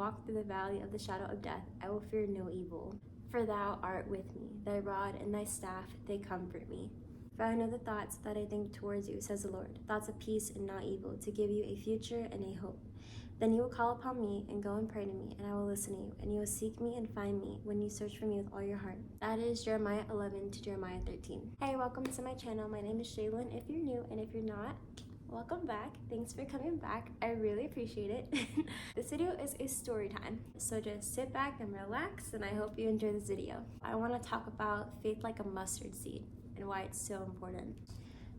walk through the valley of the shadow of death, I will fear no evil. For thou art with me, thy rod and thy staff, they comfort me. For I know the thoughts that I think towards you, says the Lord, thoughts of peace and not evil, to give you a future and a hope. Then you will call upon me and go and pray to me, and I will listen to you, and you will seek me and find me when you search for me with all your heart. That is Jeremiah 11 to Jeremiah 13. Hey, welcome to my channel. My name is Shaylin if you're new, and if you're not, welcome back. Thanks for coming back. I really appreciate it. This video is a story time, so just sit back and relax, and I hope you enjoy this video. I want to talk about faith like a mustard seed and why it's so important.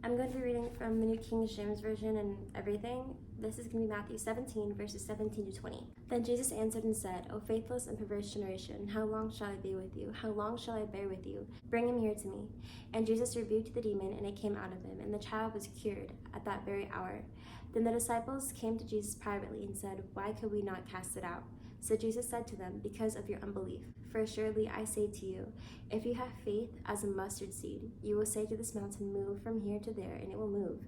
I'm going to be reading from the New King James Version and everything. This is going to be Matthew 17, verses 17 to 20. Then Jesus answered and said, O faithless and perverse generation, how long shall I be with you? How long shall I bear with you? Bring him here to me. And Jesus rebuked the demon, and it came out of him, and the child was cured at that very hour. Then the disciples came to Jesus privately and said, Why could we not cast it out? So Jesus said to them, Because of your unbelief. For assuredly I say to you, if you have faith as a mustard seed, you will say to this mountain, Move from here to there, and it will move,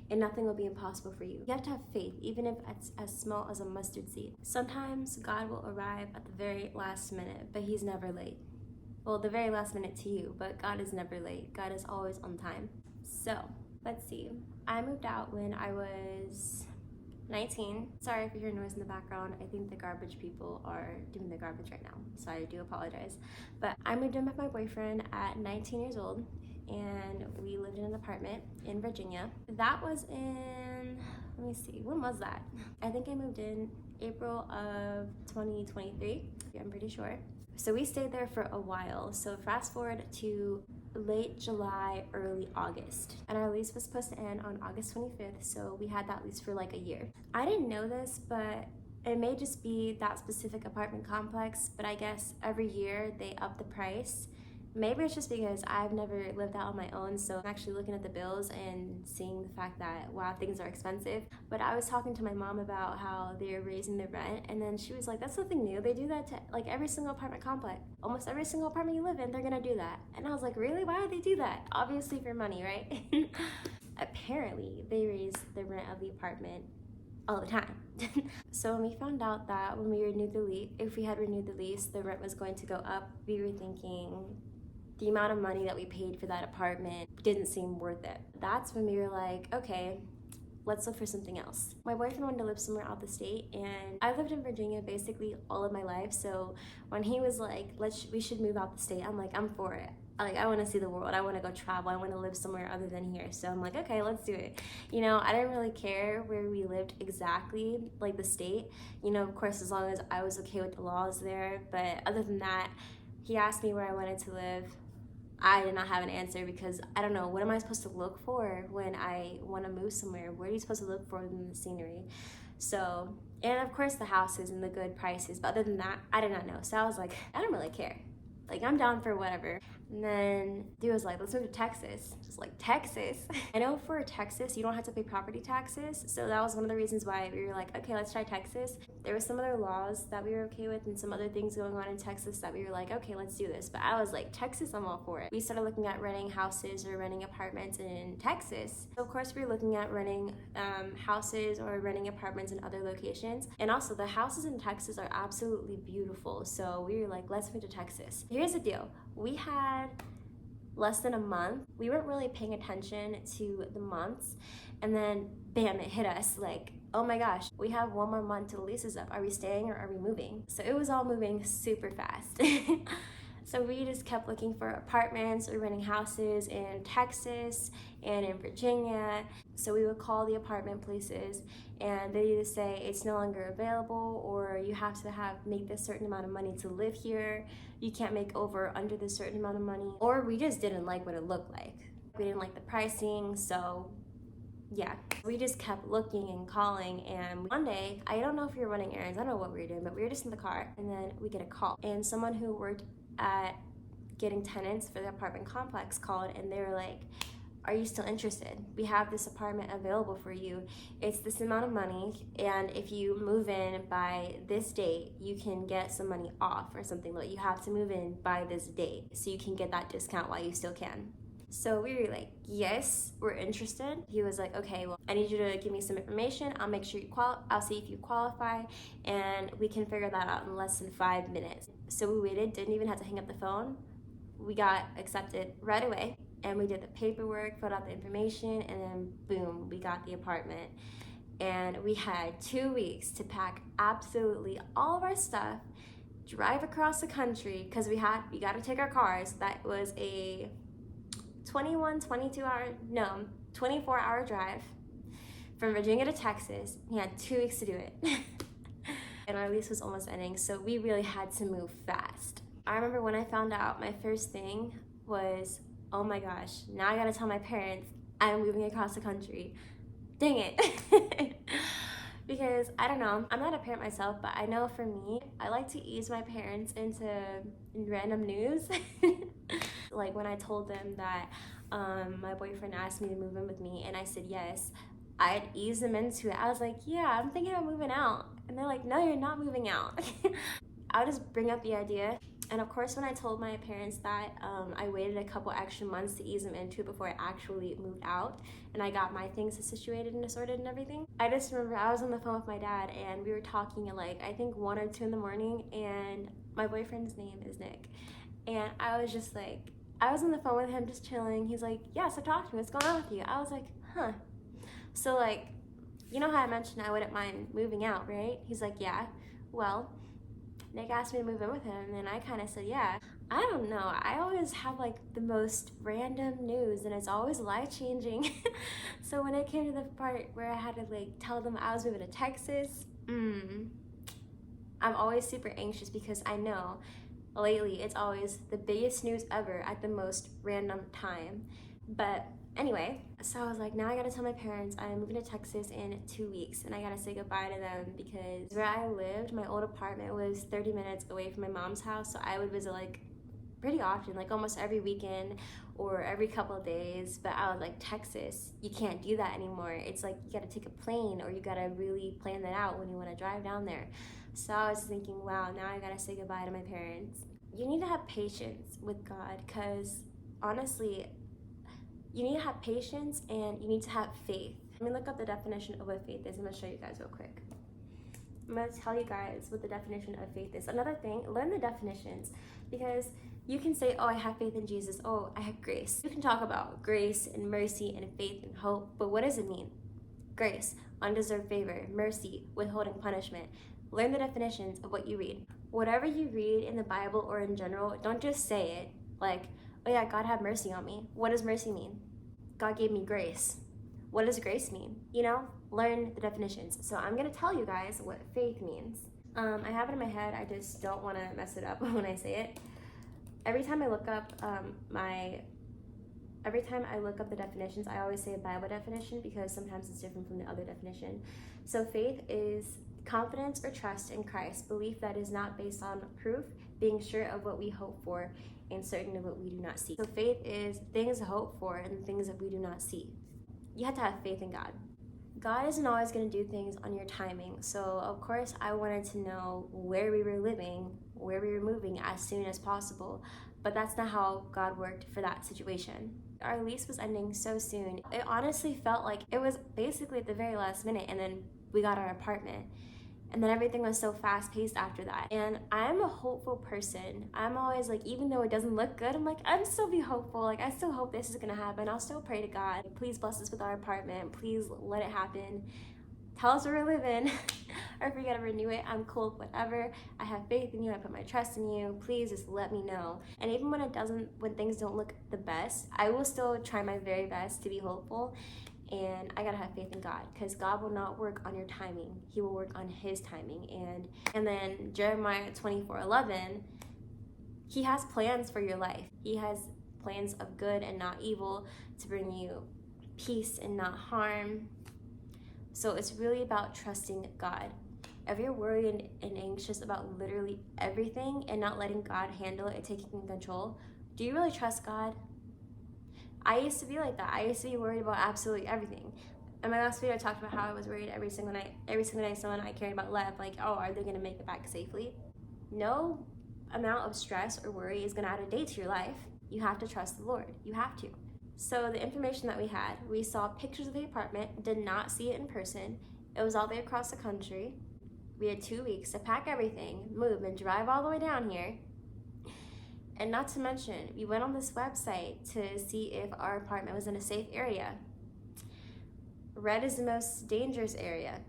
and nothing will be impossible for you. You have to have faith, even if it's as small as a mustard seed. Sometimes God will arrive at the very last minute, but he's never late. Well, the very last minute to you, but God is never late. God is always on time. So, let's see. I moved out when I was 19. Sorry if you hear noise in the background. I think the garbage people are doing the garbage right now, so I do apologize. But I moved in with my boyfriend at 19 years old, and we lived in an apartment in Virginia. That was in, let me see, when was that? I think I moved in April of 2023, I'm pretty sure. So we stayed there for a while. So fast forward to late July, early August. And our lease was supposed to end on August 25th, so we had that lease for like a year. I didn't know this, but it may just be that specific apartment complex, but I guess every year they up the price. Maybe it's just because I've never lived out on my own, so I'm actually looking at the bills and seeing the fact that, wow, things are expensive. But I was talking to my mom about how they're raising the rent, and then she was like, that's nothing new. They do that to like every single apartment complex. Almost every single apartment you live in, they're gonna do that. And I was like, really? Why would they do that? Obviously for money, right? Apparently, they raise the rent of the apartment all the time. So when we found out that when we renewed the lease, if we had renewed the lease, the rent was going to go up, we were thinking, the amount of money that we paid for that apartment didn't seem worth it. That's when we were like, okay, let's look for something else. My boyfriend wanted to live somewhere out the state, and I lived in Virginia basically all of my life. So when he was like, we should move out the state, I'm like, I'm for it. Like, I want to see the world. I want to go travel. I want to live somewhere other than here. So I'm like, okay, let's do it. You know, I didn't really care where we lived exactly, like the state. You know, of course, as long as I was okay with the laws there. But other than that, he asked me where I wanted to live. I did not have an answer because I don't know, what am I supposed to look for when I want to move somewhere? What are you supposed to look for in the scenery? So, and of course the houses and the good prices, but other than that, I did not know. So I was like, I don't really care. Like, I'm down for whatever. And then dude was like, let's move to Texas. Just like, Texas? I know for Texas, you don't have to pay property taxes. So that was one of the reasons why we were like, okay, let's try Texas. There were some other laws that we were okay with and some other things going on in Texas that we were like, okay, let's do this. But I was like, Texas, I'm all for it. We started looking at renting houses or renting apartments in Texas. So of course, we were looking at renting houses or renting apartments in other locations. And also the houses in Texas are absolutely beautiful. So we were like, let's move to Texas. Here's the deal. We had less than a month. We weren't really paying attention to the months, and then bam, it hit us like, oh my gosh, we have one more month till the lease is up. Are we staying or are we moving? So it was all moving super fast. So we just kept looking for apartments or renting houses in Texas and in Virginia. So we would call the apartment places, and they either say it's no longer available, or you have to make this certain amount of money to live here. You can't make over or under this certain amount of money. Or we just didn't like what it looked like. We didn't like the pricing, so yeah, we just kept looking and calling. And one day, I don't know if we were running errands, I don't know what we were doing, but we were just in the car, and then we get a call. And someone who worked at getting tenants for the apartment complex called, and they were like, are you still interested? We have this apartment available for you. It's this amount of money, and if you move in by this date, you can get some money off or something. Like, you have to move in by this date so you can get that discount while you still can. So we were like, yes, we're interested. He was like, okay, well, I need you to give me some information. I'll make sure I'll see if you qualify, and we can figure that out in less than 5 minutes. So we waited, didn't even have to hang up the phone. We got accepted right away, and we did the paperwork, filled out the information, and then boom, we got the apartment. And we had 2 weeks to pack absolutely all of our stuff, drive across the country, because we got to take our cars. That was a 24-hour drive from Virginia to Texas. We had 2 weeks to do it. And our lease was almost ending, so we really had to move fast. I remember when I found out, my first thing was, oh my gosh, now I gotta tell my parents I'm moving across the country. Dang it. Because I don't know, I'm not a parent myself, but I know for me, I like to ease my parents into random news. Like when I told them that my boyfriend asked me to move in with me and I said yes, I'd ease them into it. I was like, yeah, I'm thinking of moving out. And they're like, no, you're not moving out. I'll just bring up the idea. And of course, when I told my parents that, I waited a couple extra months to ease them into it before I actually moved out and I got my things situated and assorted and everything. I just remember I was on the phone with my dad and we were talking at like, I think 1 or 2 in the morning, and my boyfriend's name is Nick. And I was just like, I was on the phone with him just chilling. He's like, yeah, so talk to me, what's going on with you? I was like, huh. So like, you know how I mentioned I wouldn't mind moving out, right? He's like, yeah. Well, Nick asked me to move in with him, and I kind of said, yeah. I don't know. I always have like the most random news, and it's always life-changing. So when it came to the part where I had to like tell them I was moving to Texas, I'm always super anxious because I know lately it's always the biggest news ever at the most random time. But anyway, so I was like, now I gotta tell my parents I'm moving to Texas in 2 weeks, and I gotta say goodbye to them because where I lived, my old apartment was 30 minutes away from my mom's house, so I would visit like pretty often, like almost every weekend or every couple of days. But I was like, Texas, you can't do that anymore. It's like you gotta take a plane or you gotta really plan that out when you wanna drive down there. So I was thinking, wow, now I gotta say goodbye to my parents. You need to have patience with God, because honestly, you need to have patience and you need to have faith. Let me look up the definition of what faith is. I'm gonna show you guys real quick. I'm gonna tell you guys what the definition of faith is. Another thing, learn the definitions, because you can say, oh, I have faith in Jesus. Oh, I have grace. You can talk about grace and mercy and faith and hope, but what does it mean? Grace, undeserved favor, mercy, withholding punishment. Learn the definitions of what you read. Whatever you read in the Bible or in general, don't just say it like, oh yeah, God have mercy on me. What does mercy mean? God gave me grace. What does grace mean? You know, learn the definitions. So I'm gonna tell you guys what faith means. I have it in my head, I just don't wanna mess it up when I say it. Every time I look up the definitions, I always say a Bible definition because sometimes it's different from the other definition. So faith is confidence or trust in Christ, belief that is not based on proof, being sure of what we hope for, and certain of what we do not see. So faith is things to hope for and things that we do not see. You have to have faith in God. God isn't always going to do things on your timing. So of course I wanted to know where we were living, where we were moving as soon as possible, but that's not how God worked for that situation. Our lease was ending so soon. It honestly felt like it was basically at the very last minute, and then we got our apartment. And then everything was so fast-paced after that. And I'm a hopeful person. I'm always like, even though it doesn't look good, I'm like, I'm still be hopeful. Like, I still hope this is gonna happen. I'll still pray to God. Please bless us with our apartment. Please let it happen. Tell us where we're living. Or if we gotta renew it, I'm cool with whatever. I have faith in you. I put my trust in you. Please just let me know. And even when things don't look the best, I will still try my very best to be hopeful. And I gotta have faith in God, because God will not work on your timing. He will work on his timing. And then Jeremiah 24:11, he has plans for your life. He has plans of good and not evil, to bring you peace and not harm. So it's really about trusting God. If you're worried and anxious about literally everything and not letting God handle it and taking control, do you really trust God? I used to be like that. I used to be worried about absolutely everything. In my last video, I talked about how I was worried every single night someone I cared about left, like, oh, are they gonna make it back safely? No amount of stress or worry is gonna add a day to your life. You have to trust the Lord. You have to. So the information that we saw pictures of the apartment, did not see it in person. It was all the way across the country. We had 2 weeks to pack everything, move, and drive all the way down here. And not to mention, we went on this website to see if our apartment was in a safe area. Red is the most dangerous area.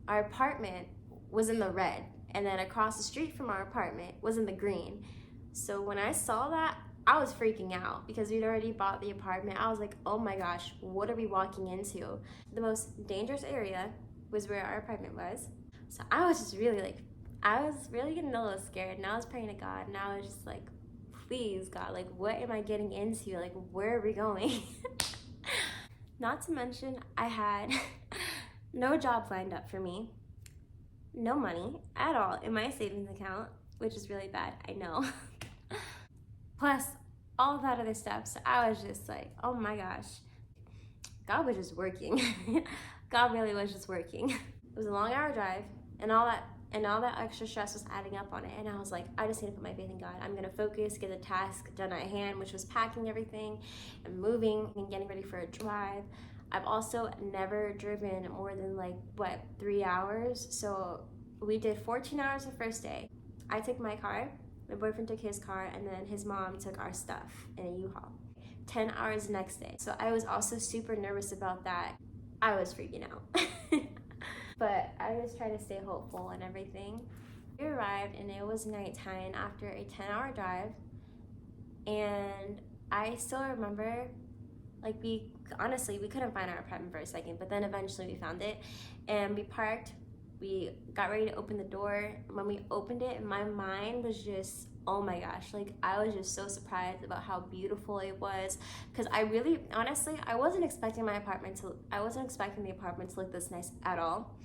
Our apartment was in the red, and then across the street from our apartment was in the green. So when I saw that, I was freaking out because we'd already bought the apartment. I was like, oh my gosh, what are we walking into? The most dangerous area was where our apartment was. So I was just really I was really getting a little scared, and I was praying to God, and I was just like, please God, like, what am I getting into? Like, where are we going? Not to mention, I had no job lined up for me, no money at all in my savings account, which is really bad, I know. Plus, all of that other stuff. So I was just like, oh my gosh, God was just working. God really was just working. It was a long hour drive, and all that extra stress was adding up on it. And I was like, I just need to put my faith in God. I'm gonna focus, get the task done at hand, which was packing everything and moving and getting ready for a drive. I've also never driven more than 3 hours. So we did 14 hours the first day. I took my car, my boyfriend took his car, and then his mom took our stuff in a U-Haul. 10 hours the next day. So I was also super nervous about that. I was freaking out. But I just tried to stay hopeful and everything. We arrived and it was nighttime after a 10-hour drive. And I still remember, we couldn't find our apartment for a second, but then eventually we found it. And we parked, we got ready to open the door. When we opened it, my mind was just, oh my gosh, I was just so surprised about how beautiful it was. Because I really, honestly, I wasn't expecting the apartment to look this nice at all.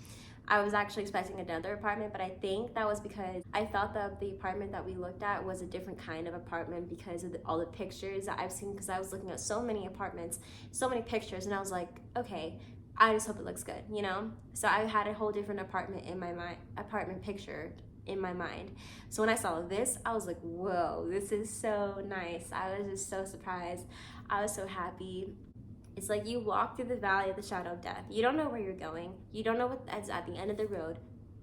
I was actually expecting another apartment, but I think that was because I thought that the apartment that we looked at was a different kind of apartment because of all the pictures that I've seen, because I was looking at so many apartments, so many pictures, and I was like, okay, I just hope it looks good, you know? So I had a whole different apartment picture in my mind. So when I saw this, I was like, whoa, this is so nice. I was just so surprised. I was so happy. It's like you walk through the valley of the shadow of death. You don't know where you're going. You don't know what's at the end of the road,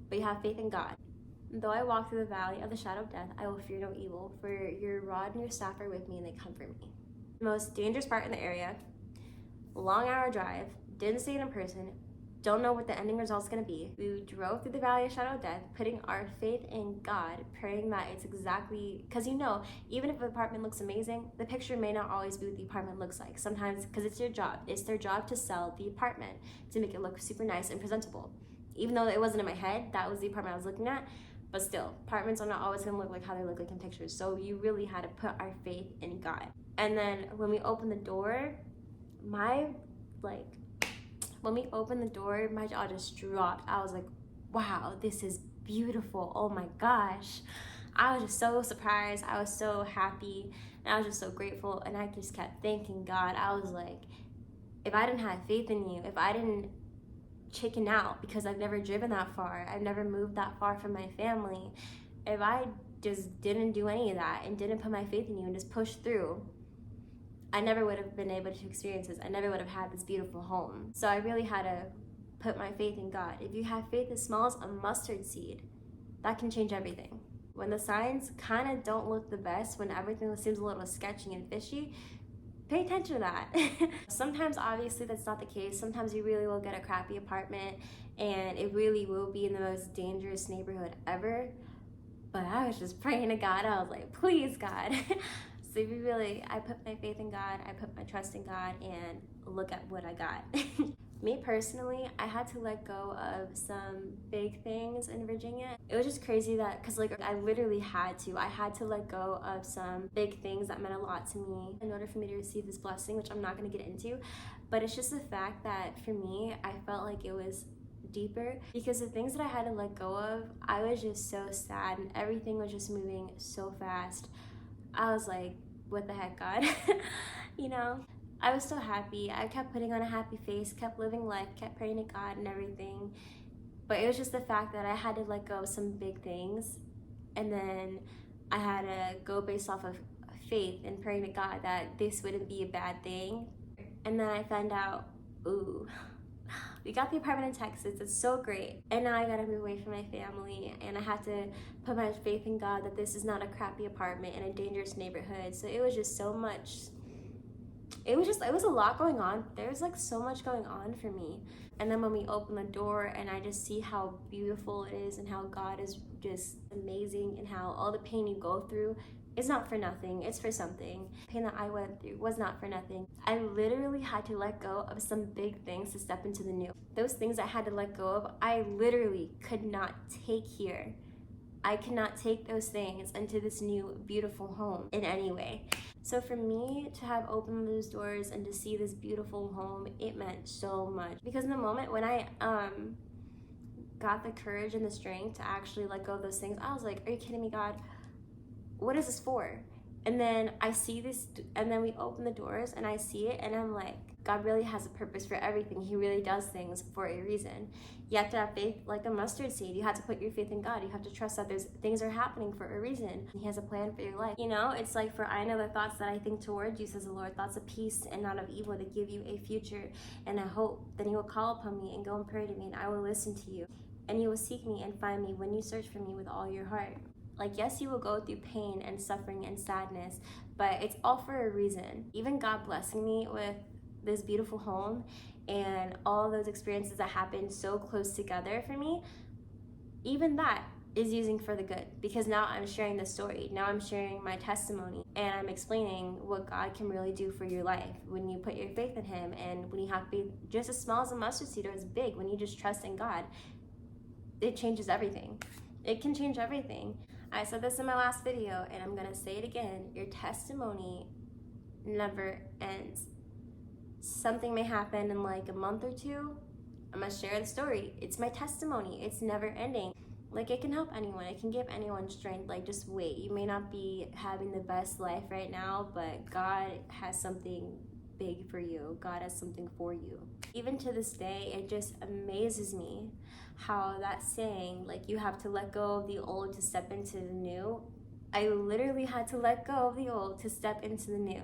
but you have faith in God. Though I walk through the valley of the shadow of death, I will fear no evil, for your rod and your staff are with me and they comfort me. The most dangerous part in the area, long hour drive, didn't see it in person, don't know what the ending result's gonna be. We drove through the valley of shadow of death, putting our faith in God, praying that it's exactly, because even if the apartment looks amazing, the picture may not always be what the apartment looks like. Sometimes, because it's their job to sell the apartment, to make it look super nice and presentable. Even though it wasn't in my head, that was the apartment I was looking at, but still, apartments are not always gonna look like how they look like in pictures. So you really had to put our faith in God. And then when we opened the door, when we opened the door, my jaw just dropped. I was like, wow, this is beautiful. Oh my gosh. I was just so surprised. I was so happy. And I was just so grateful. And I just kept thanking God. I was like, if I didn't have faith in you, if I didn't chicken out because I've never driven that far, I've never moved that far from my family, if I just didn't do any of that and didn't put my faith in you and just push through, I never would have been able to experience this. I never would have had this beautiful home. So I really had to put my faith in God. If you have faith as small as a mustard seed, that can change everything. When the signs kind of don't look the best, when everything seems a little sketchy and fishy, pay attention to that. Sometimes, obviously, that's not the case. Sometimes you really will get a crappy apartment and it really will be in the most dangerous neighborhood ever. But I was just praying to God. I was like, please, God. So I put my faith in God, I put my trust in God, and look at what I got. Me personally, I had to let go of some big things in Virginia. It was just crazy because I literally had to. I had to let go of some big things that meant a lot to me in order for me to receive this blessing, which I'm not going to get into. But it's just the fact that for me, I felt like it was deeper because the things that I had to let go of, I was just so sad and everything was just moving so fast. I was like, what the heck, God? I was so happy. I kept putting on a happy face, kept living life, kept praying to God and everything. But it was just the fact that I had to let go of some big things. And then I had to go based off of faith and praying to God that this wouldn't be a bad thing. And then I found out, ooh, we got the apartment in Texas. It's so great. And now I gotta move away from my family, and I had to put my faith in God that this is not a crappy apartment in a dangerous neighborhood. So it was just so much. It was a lot going on. There was like so much going on for me. And then when we open the door and I just see how beautiful it is and how God is just amazing and how all the pain you go through is not for nothing, it's for something. The pain that I went through was not for nothing. I literally had to let go of some big things to step into the new. Those things I had to let go of, I literally could not take here. I cannot take those things into this new beautiful home in any way. So for me to have opened those doors and to see this beautiful home, it meant so much. Because in the moment when I got the courage and the strength to actually let go of those things, I was like, are you kidding me, God? What is this for? And then I see this, and then we open the doors and I see it, and I'm like, God really has a purpose for everything. He really does things for a reason. You have to have faith like a mustard seed. You have to put your faith in God. You have to trust that things are happening for a reason. He has a plan for your life. You know, it's like, for I know the thoughts that I think towards you, says the Lord, thoughts of peace and not of evil, to give you a future and a hope. Then you will call upon me and go and pray to me, and I will listen to you. And you will seek me and find me when you search for me with all your heart. Like, yes, you will go through pain and suffering and sadness, but it's all for a reason. Even God blessing me with this beautiful home and all those experiences that happened so close together for me, even that is using for the good, because now I'm sharing the story. Now I'm sharing my testimony, and I'm explaining what God can really do for your life when you put your faith in Him, and when you have faith just as small as a mustard seed or as big, when you just trust in God, it changes everything. It can change everything. I said this in my last video, and I'm gonna say it again. Your testimony never ends. Something may happen in like a month or two. I'm gonna share the story. It's my testimony. It's never ending. Like, it can help anyone. It can give anyone strength. Like, just wait. You may not be having the best life right now, but God has something big for you. God has something for you. Even to this day, it just amazes me how that saying, like, you have to let go of the old to step into the new. I literally had to let go of the old to step into the new.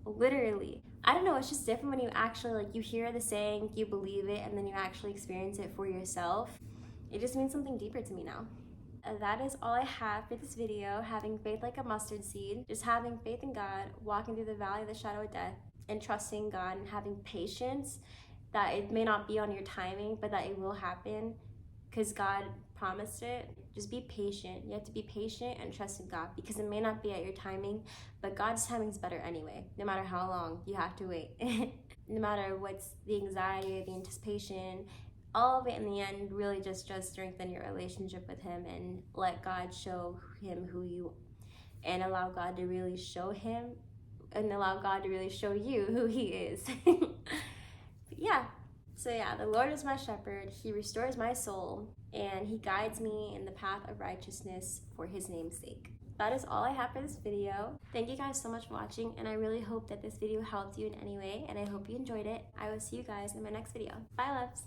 Literally. I don't know, it's just different when you actually, like, you hear the saying, you believe it, and then you actually experience it for yourself. It just means something deeper to me now. That is all I have for this video. Having faith like a mustard seed. Just having faith in God, walking through the valley of the shadow of death, and trusting God, and having patience that it may not be on your timing, but that it will happen because God promised it. Just be patient. You have to be patient and trust in God, because it may not be at your timing, but God's timing is better anyway, no matter how long you have to wait. No matter what's the anxiety or the anticipation, all of it in the end really just does strengthen your relationship with Him, and let God show Him who you, and allow God to really show Him, and allow God to really show you who He is. Yeah. So yeah, the Lord is my shepherd. He restores my soul, and He guides me in the path of righteousness for His name's sake. That is all I have for this video. Thank you guys so much for watching, and I really hope that this video helped you in any way, and I hope you enjoyed it. I will see you guys in my next video. Bye, loves.